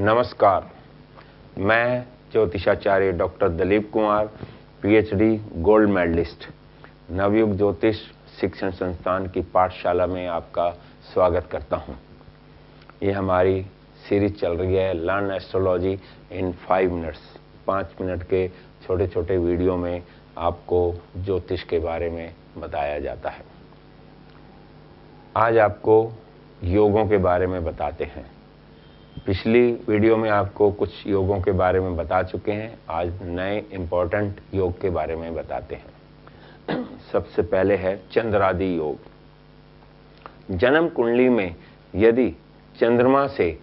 नमस्कार, मैं ज्योतिषाचार्य doctor Dilip Kumar, PhD gold medalist, Navyug Jyotish Shikshan संस्थान की पाठशाला में आपका स्वागत करता हूं। ये हमारी सीरीज चल रही है लर्न एस्ट्रोलॉजी इन 5 मिनट्स। 5 मिनट के छोटे छोटे वीडियो में आपको ज्योतिष के बारे में बताया जाता है। आज आपको योगों के बारे में बताते हैं। पिछली वीडियो में आपको कुछ योगों के बारे में बता चुके हैं। आज नए इम्पोर्टेंट योग के बारे में बताते हैं। सबसे पहले है चंद्रादि योग। जन्म कुंडली में यदि चंद्रमा से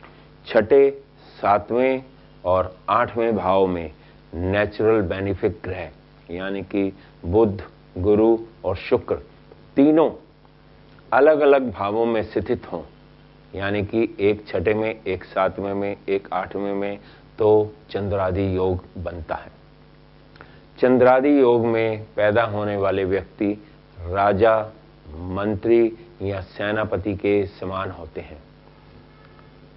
छठे, 7वें और 8वें भाव में नेचुरल बेनिफिक ग्रह यानी कि बुध, गुरु और शुक्र तीनों अलग अलग भावों में स्थित हों, यानी कि एक छठे में, एक 7वें में, एक 8वें में, तो चंद्रादि योग बनता है। चंद्रादि योग में पैदा होने वाले व्यक्ति राजा, मंत्री या सेनापति के समान होते हैं।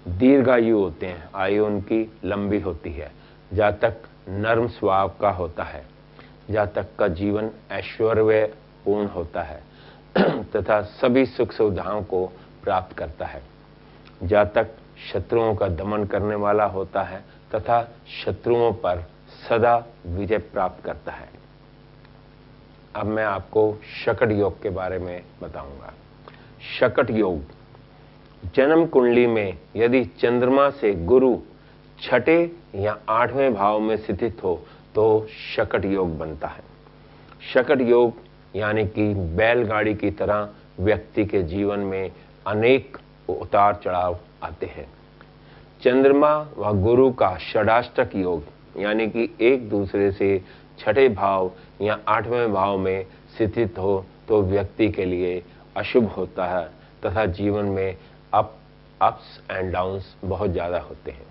दीर्घायु होते हैं, आयु उनकी लंबी होती है, जातक नर्म स्वभाव का होता है, जातक का जीवन ऐश्वर्य पूर्ण होता है तथा सभी सुख सुविधाओं को प्राप्त करता है। जातक शत्रुओं का दमन करने वाला होता है तथा शत्रुओं पर सदा विजय प्राप्त करता है। अब मैं आपको शकट योग के बारे में बताऊंगा। शकट योग, जन्म कुंडली में यदि चंद्रमा से गुरु छठे या 8वें भाव में स्थित हो तो शकट योग बनता है। शकट योग यानी कि बैलगाड़ी की तरह व्यक्ति के जीवन में अनेक उतार चढ़ाव आते हैं। चंद्रमा व गुरु का षडाष्टक योग यानी कि एक दूसरे से छठे भाव या 8वें भाव में स्थित हो तो व्यक्ति के लिए अशुभ होता है तथा जीवन में अप्स एंड डाउन्स बहुत ज़्यादा होते हैं।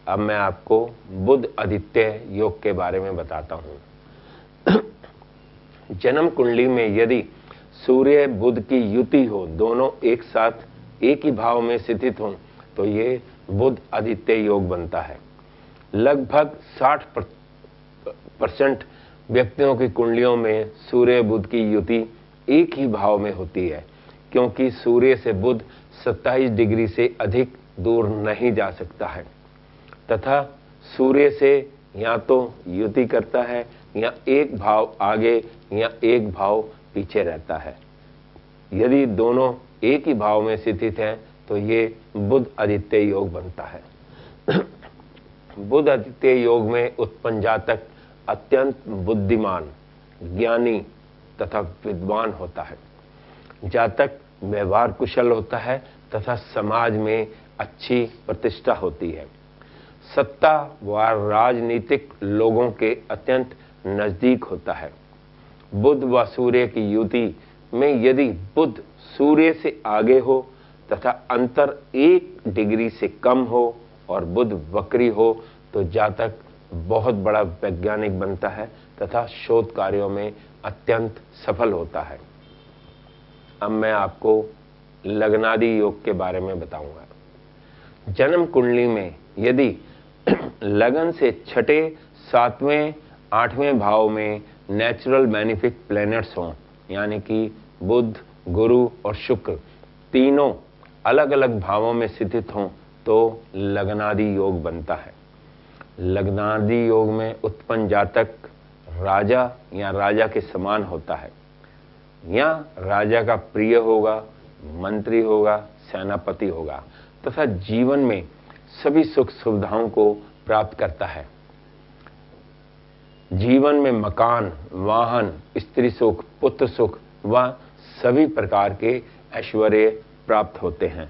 अब मैं आपको बुध आदित्य योग के बारे में बताता हूँ। जन्म कुंडली में यदि सूर्य बुध की युति हो, दोनों एक साथ एक ही भाव में स्थित हों तो ये बुध आदित्य योग बनता है। लगभग 60% व्यक्तियों की कुंडलियों में सूर्य बुध की युति एक ही भाव में होती है, क्योंकि सूर्य से बुध 27 डिग्री से अधिक दूर नहीं जा सकता है तथा सूर्य से या तो युति करता है या एक भाव आगे या एक भाव पीछे रहता है। यदि दोनों एक ही भाव में स्थित हैं तो ये बुध आदित्य योग बनता है। बुध आदित्य योग में उत्पन्न जातक अत्यंत बुद्धिमान, ज्ञानी तथा विद्वान होता है। जातक व्यवहार कुशल होता है तथा समाज में अच्छी प्रतिष्ठा होती है। सत्ता व राजनीतिक लोगों के अत्यंत नजदीक होता है। बुध व सूर्य की युति में यदि बुध सूर्य से आगे हो तथा अंतर 1 डिग्री से कम हो और बुध वक्री हो तो जातक बहुत बड़ा वैज्ञानिक बनता है तथा शोध कार्यों में अत्यंत सफल होता है। अब मैं आपको लग्नादि योग के बारे में बताऊंगा। जन्म कुंडली में यदि लगन से छठे, 7वें, 8वें भाव में नेचुरल बेनिफिक प्लैनेट्स हों, यानी कि बुध, गुरु और शुक्र तीनों अलग अलग भावों में स्थित हों तो लग्नादि योग बनता है। लग्नादि योग में उत्पन्न जातक राजा या राजा के समान होता है, या राजा का प्रिय होगा, मंत्री होगा, सेनापति होगा तथा जीवन में सभी सुख सुविधाओं को प्राप्त करता है। जीवन में मकान, वाहन, स्त्री सुख, पुत्र सुख व सभी प्रकार के ऐश्वर्य प्राप्त होते हैं।